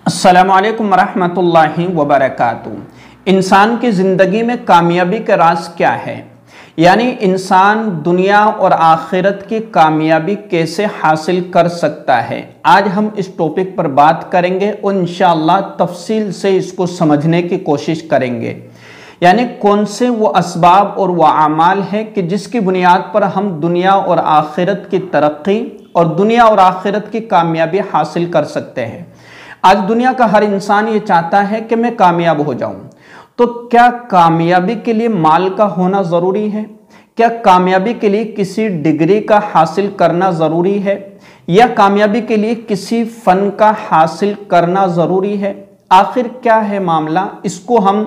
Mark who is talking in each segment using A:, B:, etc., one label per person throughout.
A: السلام علیکم ورحمۃ اللہ وبرکاتہ۔ انسان کی زندگی میں کامیابی کا راز کیا ہے؟ یعنی انسان دنیا اور آخرت کی کامیابی کیسے حاصل کر سکتا ہے؟ آج ہم اس ٹاپک پر بات کریں گے اور انشاءاللہ تفصیل سے اس کو سمجھنے کی کوشش کریں گے۔ یعنی کون سے وہ اسباب اور وہ اعمال ہیں کہ جس کی بنیاد پر ہم دنیا اور آخرت کی ترقی اور دنیا اور آخرت کی کامیابی حاصل کر سکتے ہیں۔ آج دنیا کا ہر انسان یہ چاہتا ہے کہ میں کامیاب ہو جاؤں۔ تو کیا کامیابی کے لیے مال کا ہونا ضروری ہے؟ کیا کامیابی کے لیے کسی ڈگری کا حاصل کرنا ضروری ہے؟ یا کامیابی کے لیے کسی فن کا حاصل کرنا ضروری ہے؟ آخر کیا ہے معاملہ؟ اس کو ہم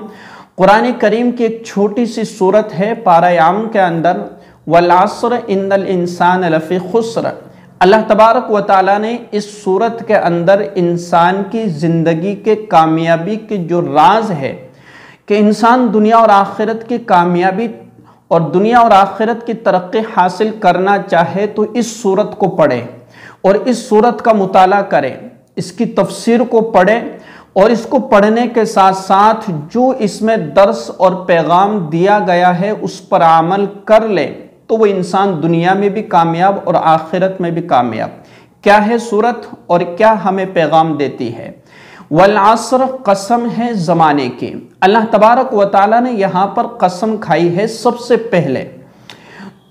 A: قرآن کریم کی ایک چھوٹی سی سورت ہے پارہ عام کے اندر والعصر ان الانسان لفی خسر، اللہ تبارک و تعالیٰ نے اس سورت کے اندر انسان کی زندگی کے کامیابی کے جو راز ہے کہ انسان دنیا اور آخرت کی کامیابی اور دنیا اور آخرت کی ترقی حاصل کرنا چاہے تو اس سورت کو پڑھے اور اس سورت کا مطالعہ کرے، اس کی تفسیر کو پڑھے اور اس کو پڑھنے کے ساتھ ساتھ جو اس میں درس اور پیغام دیا گیا ہے اس پر عمل کر لے تو وہ انسان دنیا میں بھی کامیاب اور آخرت میں بھی کامیاب۔ کیا ہے سورت اور کیا ہمیں پیغام دیتی ہے؟ والعصر، قسم ہے زمانے کی۔ اللہ تبارک و تعالیٰ نے یہاں پر قسم کھائی ہے سب سے پہلے۔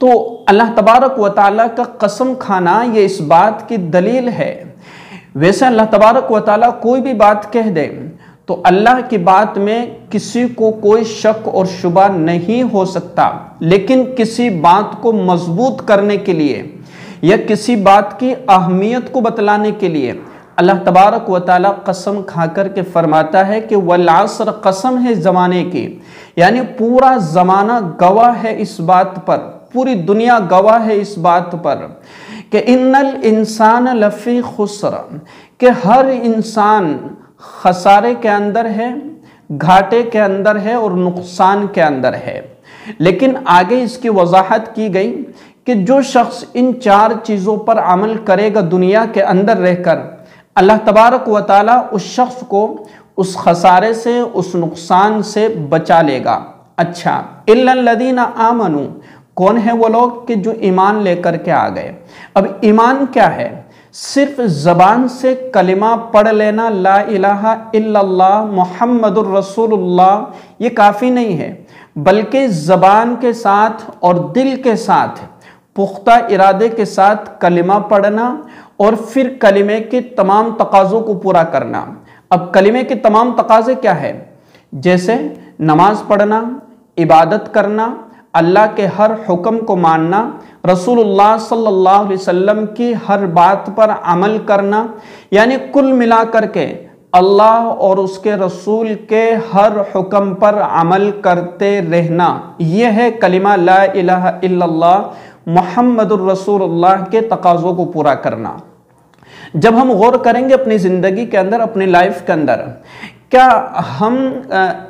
A: تو اللہ تبارک و تعالیٰ کا قسم کھانا یہ اس بات کی دلیل ہے۔ ویسے اللہ تبارک و تعالیٰ کوئی بھی بات کہہ دے تو اللہ کی بات میں کسی کو کوئی شک اور شبہ نہیں ہو سکتا، لیکن کسی بات کو مضبوط کرنے کے لیے یا کسی بات کی اہمیت کو بتلانے کے لیے اللہ تبارک و تعالیٰ قسم کھا کر کے فرماتا ہے کہ والعصر، قسم ہے زمانے کی۔ یعنی پورا زمانہ گواہ ہے اس بات پر، پوری دنیا گواہ ہے اس بات پر کہ ان الانسان لفی خسر، کہ ہر انسان خسارے کے اندر ہے، گھاٹے کے اندر ہے اور نقصان کے اندر ہے۔ لیکن آگے اس کی وضاحت کی گئی کہ جو شخص ان چار چیزوں پر عمل کرے گا دنیا کے اندر رہ کر، اللہ تبارک و تعالیٰ اس شخص کو اس خسارے سے، اس نقصان سے بچا لے گا۔ اچھا، الا الذین آمنوا، کون ہے وہ لوگ کہ جو ایمان لے کر کے آ گئے؟ اب ایمان کیا ہے؟ صرف زبان سے کلمہ پڑھ لینا لا الہ الا اللہ محمد الرسول اللہ یہ کافی نہیں ہے، بلکہ زبان کے ساتھ اور دل کے ساتھ پختہ ارادے کے ساتھ کلمہ پڑھنا اور پھر کلمے کے تمام تقاضوں کو پورا کرنا۔ اب کلمے کے تمام تقاضے کیا ہے؟ جیسے نماز پڑھنا، عبادت کرنا، اللہ کے ہر حکم کو ماننا، رسول اللہ صلی اللہ علیہ وسلم کی ہر بات پر عمل کرنا، یعنی کل ملا کر کے اللہ اور اس کے رسول کے ہر حکم پر عمل کرتے رہنا، یہ ہے کلمہ لا الہ الا اللہ محمد الرسول اللہ کے تقاضوں کو پورا کرنا۔ جب ہم غور کریں گے اپنی زندگی کے اندر، اپنی لائف کے اندر، کیا ہم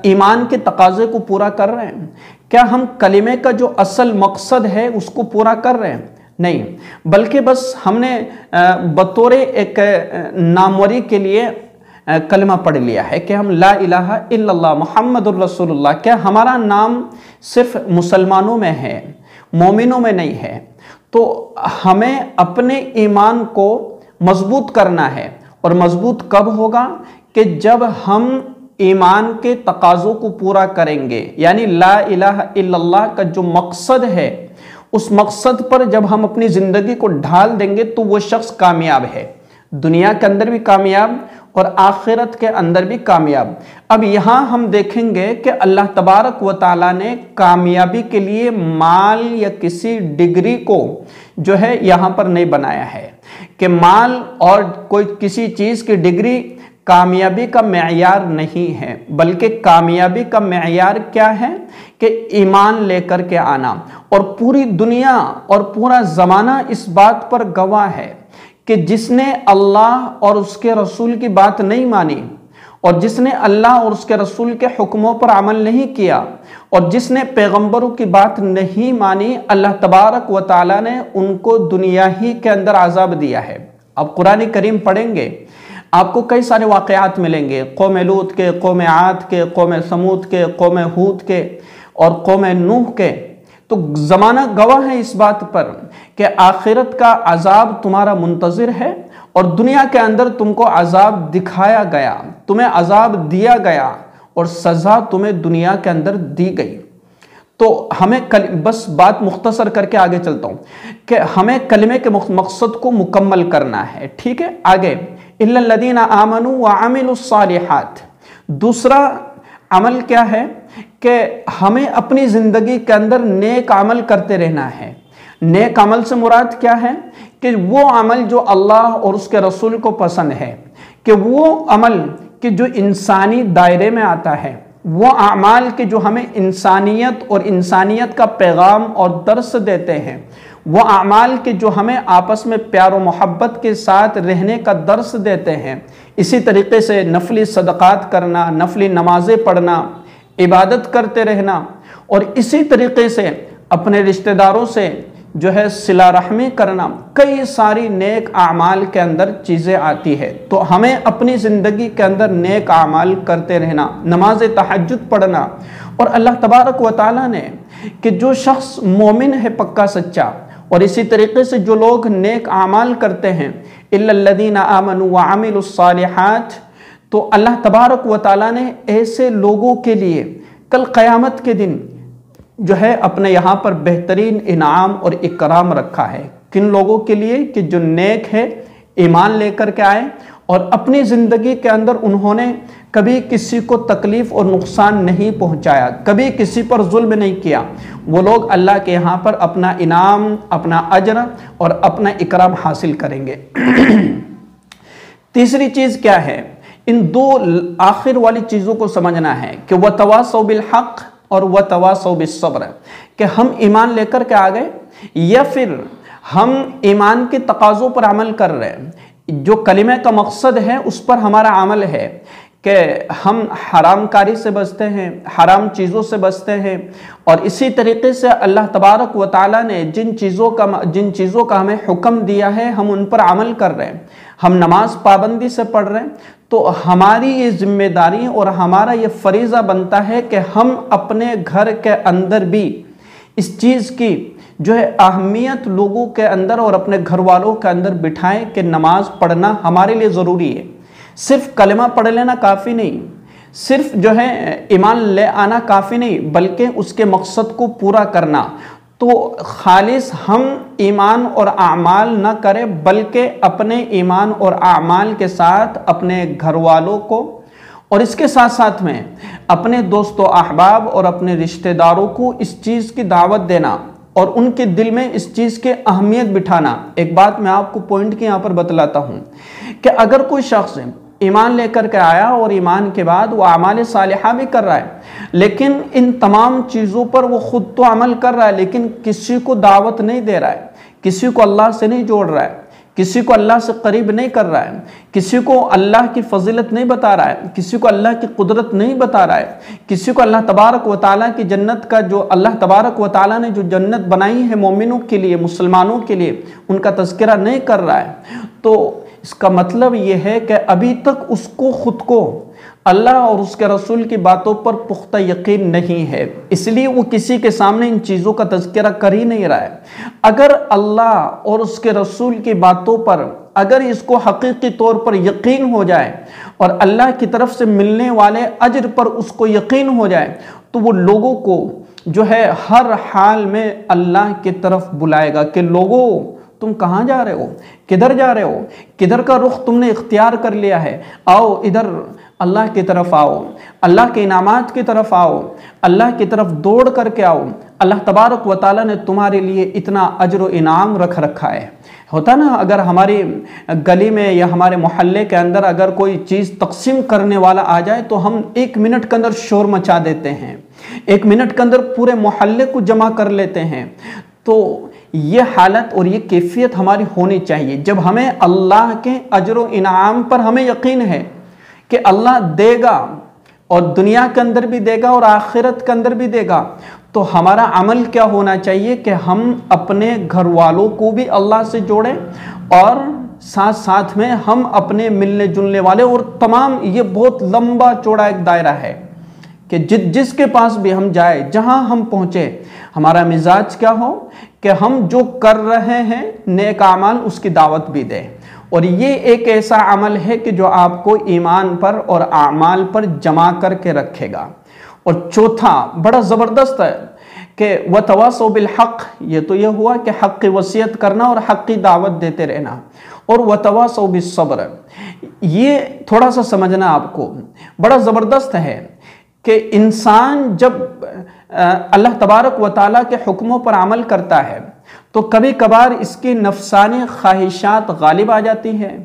A: ایمان کے تقاضے کو پورا کر رہے ہیں؟ کیا ہم کلمے کا جو اصل مقصد ہے اس کو پورا کر رہے ہیں؟ نہیں، بلکہ بس ہم نے بطور ایک ناموری کے لیے کلمہ پڑھ لیا ہے کہ ہم لا الہ الا اللہ محمد الرسول اللہ۔ کیا ہمارا نام صرف مسلمانوں میں ہے، مومنوں میں نہیں ہے؟ تو ہمیں اپنے ایمان کو مضبوط کرنا ہے، اور مضبوط کب ہوگا؟ کہ جب ہم ایمان کے تقاضوں کو پورا کریں گے، یعنی لا الہ الا اللہ کا جو مقصد ہے اس مقصد پر جب ہم اپنی زندگی کو ڈھال دیں گے تو وہ شخص کامیاب ہے، دنیا کے اندر بھی کامیاب اور آخرت کے اندر بھی کامیاب۔ اب یہاں ہم دیکھیں گے کہ اللہ تبارک و تعالیٰ نے کامیابی کے لیے مال یا کسی ڈگری کو جو ہے یہاں پر نہیں بنایا ہے کہ مال اور کوئی کسی چیز کی ڈگری کامیابی کا معیار نہیں ہے، بلکہ کامیابی کا معیار کیا ہے؟ کہ ایمان لے کر کے آنا۔ اور پوری دنیا اور پورا زمانہ اس بات پر گواہ ہے کہ جس نے اللہ اور اس کے رسول کی بات نہیں مانی، اور جس نے اللہ اور اس کے رسول کے حکموں پر عمل نہیں کیا، اور جس نے پیغمبروں کی بات نہیں مانی، اللہ تبارک و تعالیٰ نے ان کو دنیا ہی کے اندر عذاب دیا ہے۔ اب قرآن کریم پڑھیں گے، آپ کو کئی سارے واقعات ملیں گے، قوم لوط کے، قوم عاد کے، قوم سمود کے، قوم ہود کے اور قوم نوح کے۔ تو زمانہ گواہ ہے اس بات پر کہ آخرت کا عذاب تمہارا منتظر ہے، اور دنیا کے اندر تم کو عذاب دکھایا گیا، تمہیں عذاب دیا گیا، اور سزا تمہیں دنیا کے اندر دی گئی۔ تو ہمیں بس بات مختصر کر کے آگے چلتا ہوں کہ ہمیں کلمے کے مقصد کو مکمل کرنا ہے، ٹھیک ہے؟ آگے اِلَّا الَّذِينَ آمَنُوا وَعَمِلُوا الصَّالِحَاتِ، دوسرا عمل کیا ہے کہ ہمیں اپنی زندگی کے اندر نیک عمل کرتے رہنا ہے۔ نیک عمل سے مراد کیا ہے کہ وہ عمل جو اللہ اور اس کے رسول کو پسند ہے، کہ وہ عمل کہ جو انسانی دائرے میں آتا ہے، وہ اعمال کے جو ہمیں انسانیت اور انسانیت کا پیغام اور درس دیتے ہیں، وہ اعمال کے جو ہمیں آپس میں پیار و محبت کے ساتھ رہنے کا درس دیتے ہیں۔ اسی طریقے سے نفلی صدقات کرنا، نفلی نمازیں پڑھنا، عبادت کرتے رہنا، اور اسی طریقے سے اپنے رشتہ داروں سے جو ہے صلہ رحمی کرنا، کئی ساری نیک اعمال کے اندر چیزیں آتی ہے۔ تو ہمیں اپنی زندگی کے اندر نیک اعمال کرتے رہنا، نماز تہجد پڑھنا، اور اللہ تبارک و تعالیٰ نے کہ جو شخص مومن ہے پکا سچا، اور اسی طریقے سے جو لوگ نیک اعمال کرتے ہیں، اِلَّا الَّذِينَ آمَنُوا وَعَمِلُوا الصَّالِحَاتِ، تو اللہ تبارک و تعالیٰ نے ایسے لوگوں کے لیے کل قیامت کے دن جو ہے اپنے یہاں پر بہترین انعام اور اکرام رکھا ہے۔ کن لوگوں کے لیے؟ کہ جو نیک ہے، ایمان لے کر کے آئے، اور اپنی زندگی کے اندر انہوں نے کبھی کسی کو تکلیف اور نقصان نہیں پہنچایا، کبھی کسی پر ظلم نہیں کیا، وہ لوگ اللہ کے یہاں پر اپنا انعام، اپنا اجر اور اپنا اکرام حاصل کریں گے۔ تیسری چیز کیا ہے؟ ان دو آخر والی چیزوں کو سمجھنا ہے کہ وَتَوَاصَوْا بِالْحَقِّ اور وَتَوَاصَوْا بِالصَّبْرِ، کہ ہم ایمان لے کر کے آ گئے، یا پھر ہم ایمان کے تقاضوں پر عمل کر رہے ہیں، جو کلمہ کا مقصد ہے اس پر ہمارا عمل ہے کہ ہم حرام کاری سے بچتے ہیں، حرام چیزوں سے بچتے ہیں، اور اسی طریقے سے اللہ تبارک و تعالیٰ نے جن چیزوں کا ہمیں حکم دیا ہے ہم ان پر عمل کر رہے ہیں، ہم نماز پابندی سے پڑھ رہے ہیں، تو ہماری یہ ذمہ داری اور ہمارا یہ فریضہ بنتا ہے کہ ہم اپنے گھر کے اندر بھی اس چیز کی جو ہے اہمیت لوگوں کے اندر اور اپنے گھر والوں کے اندر بٹھائیں کہ نماز پڑھنا ہمارے لیے ضروری ہے۔ صرف کلمہ پڑھ لینا کافی نہیں، صرف جو ہے ایمان لے آنا کافی نہیں، بلکہ اس کے مقصد کو پورا کرنا۔ تو خالص ہم ایمان اور اعمال نہ کریں، بلکہ اپنے ایمان اور اعمال کے ساتھ اپنے گھر والوں کو اور اس کے ساتھ ساتھ میں اپنے دوست و احباب اور اپنے رشتہ داروں کو اس چیز کی دعوت دینا اور ان کے دل میں اس چیز کے اہمیت بٹھانا۔ ایک بات میں آپ کو پوائنٹ کی یہاں پر بتلاتا ہوں کہ اگر کوئی شخص ایمان لے کر کے آیا اور ایمان کے بعد وہ اعمال صالحہ بھی کر رہا ہے، لیکن ان تمام چیزوں پر وہ خود تو عمل کر رہا ہے، لیکن کسی کو دعوت نہیں دے رہا ہے، کسی کو اللہ سے نہیں جوڑ رہا ہے، کسی کو اللہ سے قریب نہیں کر رہا ہے، کسی کو اللہ کی فضیلت نہیں بتا رہا ہے، کسی کو اللہ کی قدرت نہیں بتا رہا ہے، کسی کو اللہ تبارک و تعالیٰ کی جنت کا جو اللہ تبارک و تعالیٰ نے جو جنت بنائی ہے مومنوں کے لیے، مسلمانوں کے لیے، ان کا تذکرہ نہیں کر رہا ہے، تو اس کا مطلب یہ ہے کہ ابھی تک اس کو خود کو اللہ اور اس کے رسول کی باتوں پر پختہ یقین نہیں ہے، اس لیے وہ کسی کے سامنے ان چیزوں کا تذکرہ کر ہی نہیں رہا ہے۔ اگر اللہ اور اس کے رسول کی باتوں پر اگر اس کو حقیقی طور پر یقین ہو جائے اور اللہ کی طرف سے ملنے والے اجر پر اس کو یقین ہو جائے، تو وہ لوگوں کو جو ہے ہر حال میں اللہ کی طرف بلائے گا کہ لوگوں تم کہاں جا رہے ہو، کدھر جا رہے ہو، کدھر کا رخ تم نے اختیار کر لیا ہے، آؤ ادھر اللہ کی طرف آؤ، اللہ کے انعامات کی طرف آؤ، اللہ کی طرف دوڑ کر کے آؤ، اللہ تبارک و تعالیٰ نے تمہارے لیے اتنا اجر و انعام رکھ رکھا ہے۔ ہوتا نا اگر ہماری گلی میں یا ہمارے محلے کے اندر اگر کوئی چیز تقسیم کرنے والا آ جائے تو ہم 1 منٹ کے اندر شور مچا دیتے ہیں، 1 منٹ کے اندر پورے محلے کو جمع کر لیتے ہیں۔ تو یہ حالت اور یہ کیفیت ہماری ہونی چاہیے جب ہمیں اللہ کے اجر و انعام پر ہمیں یقین ہے کہ اللہ دے گا اور دنیا کے اندر بھی دے گا اور آخرت کے اندر بھی دے گا، تو ہمارا عمل کیا ہونا چاہیے کہ ہم اپنے گھر والوں کو بھی اللہ سے جوڑیں اور ساتھ ساتھ میں ہم اپنے ملنے جلنے والے اور تمام، یہ بہت لمبا چوڑا ایک دائرہ ہے کہ جس کے پاس بھی ہم جائے، جہاں ہم پہنچے، ہمارا مزاج کیا ہو کہ ہم جو کر رہے ہیں نیک اعمال اس کی دعوت بھی دیں۔ اور یہ ایک ایسا عمل ہے کہ جو آپ کو ایمان پر اور اعمال پر جمع کر کے رکھے گا۔ اور چوتھا بڑا زبردست ہے کہ وَتَوَاصَوْا بِالْحَقِّ، یہ تو یہ ہوا کہ حق کی وصیت کرنا اور حق کی دعوت دیتے رہنا۔ اور وَتَوَاصَوْا بِالصَّبْرِ، یہ تھوڑا سا سمجھنا آپ کو بڑا زبردست ہے کہ انسان جب اللہ تبارک و تعالیٰ کے حکموں پر عمل کرتا ہے تو کبھی کبھار اس کی نفسانی خواہشات غالب آ جاتی ہے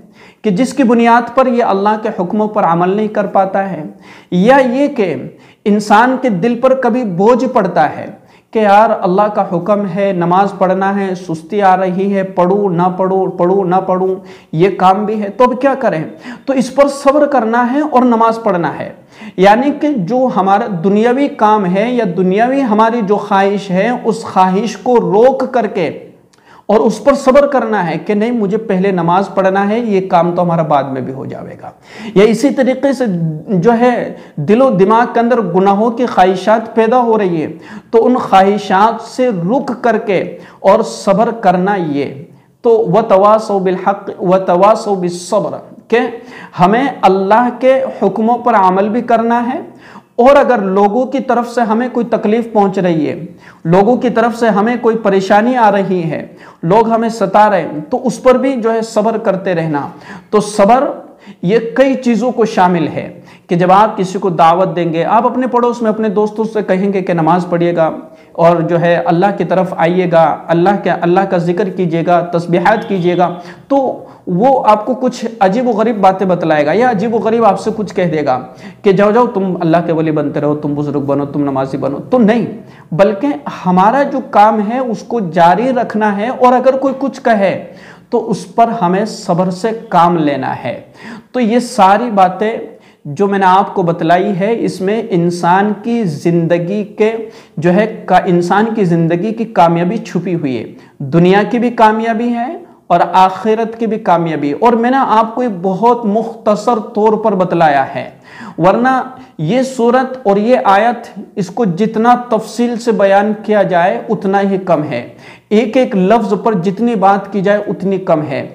A: کہ جس کی بنیاد پر یہ اللہ کے حکموں پر عمل نہیں کر پاتا ہے، یا یہ کہ انسان کے دل پر کبھی بوجھ پڑتا ہے کہ یار اللہ کا حکم ہے، نماز پڑھنا ہے، سستی آ رہی ہے، پڑھوں نہ پڑھوں، یہ کام بھی ہے، تو اب کیا کریں؟ تو اس پر صبر کرنا ہے اور نماز پڑھنا ہے۔ یعنی کہ جو ہمارا دنیاوی کام ہے یا دنیاوی ہماری جو خواہش ہے، اس خواہش کو روک کر کے اور اس پر صبر کرنا ہے کہ نہیں، مجھے پہلے نماز پڑھنا ہے، یہ کام تو ہمارا بعد میں بھی ہو جاوے گا۔ یا اسی طریقے سے جو ہے دل و دماغ کے اندر گناہوں کی خواہشات پیدا ہو رہی ہے، تو ان خواہشات سے رک کر کے اور صبر کرنا، یہ تو وَتَوَاصَوْا بِالْحَقِّ وَتَوَاصَوْا بِالصَّبْرِ، کہ ہمیں اللہ کے حکموں پر عمل بھی کرنا ہے، اور اگر لوگوں کی طرف سے ہمیں کوئی تکلیف پہنچ رہی ہے، لوگوں کی طرف سے ہمیں کوئی پریشانی آ رہی ہے، لوگ ہمیں ستا رہے ہیں، تو اس پر بھی جو ہے صبر کرتے رہنا۔ تو صبر یہ کئی چیزوں کو شامل ہے کہ جب آپ کسی کو دعوت دیں گے، آپ اپنے پڑوس میں اپنے دوستوں سے کہیں گے کہ نماز پڑھیے گا اور جو ہے اللہ کی طرف آئیے گا، اللہ کا ذکر کیجیے گا، تسبیحات کیجیے گا، تو وہ آپ کو کچھ عجیب و غریب باتیں بتلائے گا، یا عجیب و غریب آپ سے کچھ کہہ دے گا کہ جاؤ تم اللہ کے ولی بنتے رہو، تم بزرگ بنو، تم نمازی بنو، تو نہیں، بلکہ ہمارا جو کام ہے اس کو جاری رکھنا ہے، اور اگر کوئی کچھ کہے تو اس پر ہمیں صبر سے کام لینا ہے۔ تو یہ ساری باتیں جو میں نے آپ کو بتلائی ہے، اس میں انسان کی زندگی کی کامیابی چھپی ہوئی ہے، دنیا کی بھی کامیابی ہے اور آخرت کی بھی کامیابی، اور میں نے آپ کو یہ بہت مختصر طور پر بتلایا ہے، ورنہ یہ سورت اور یہ آیت، اس کو جتنا تفصیل سے بیان کیا جائے اتنا ہی کم ہے، ایک ایک لفظ پر جتنی بات کی جائے اتنی کم ہے۔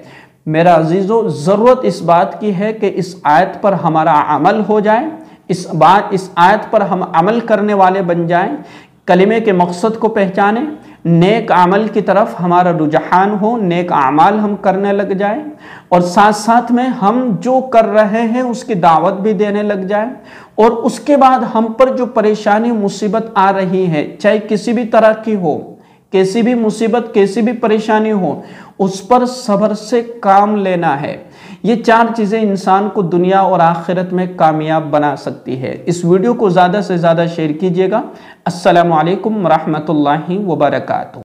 A: میرا عزیزو، ضرورت اس بات کی ہے کہ اس آیت پر ہمارا عمل ہو جائے، اس آیت پر ہم عمل کرنے والے بن جائیں، کلمے کے مقصد کو پہچانیں، نیک عمل کی طرف ہمارا رجحان ہو، نیک اعمال ہم کرنے لگ جائیں، اور ساتھ ساتھ میں ہم جو کر رہے ہیں اس کی دعوت بھی دینے لگ جائیں، اور اس کے بعد ہم پر جو پریشانی مصیبت آ رہی ہے، چاہے کسی بھی طرح کی ہو، کیسی بھی مصیبت، کیسی بھی پریشانی ہو، اس پر صبر سے کام لینا ہے۔ یہ 4 چیزیں انسان کو دنیا اور آخرت میں کامیاب بنا سکتی ہے۔ اس ویڈیو کو زیادہ سے زیادہ شیئر کیجیے گا۔ السلام علیکم ورحمۃ اللہ وبرکاتہ۔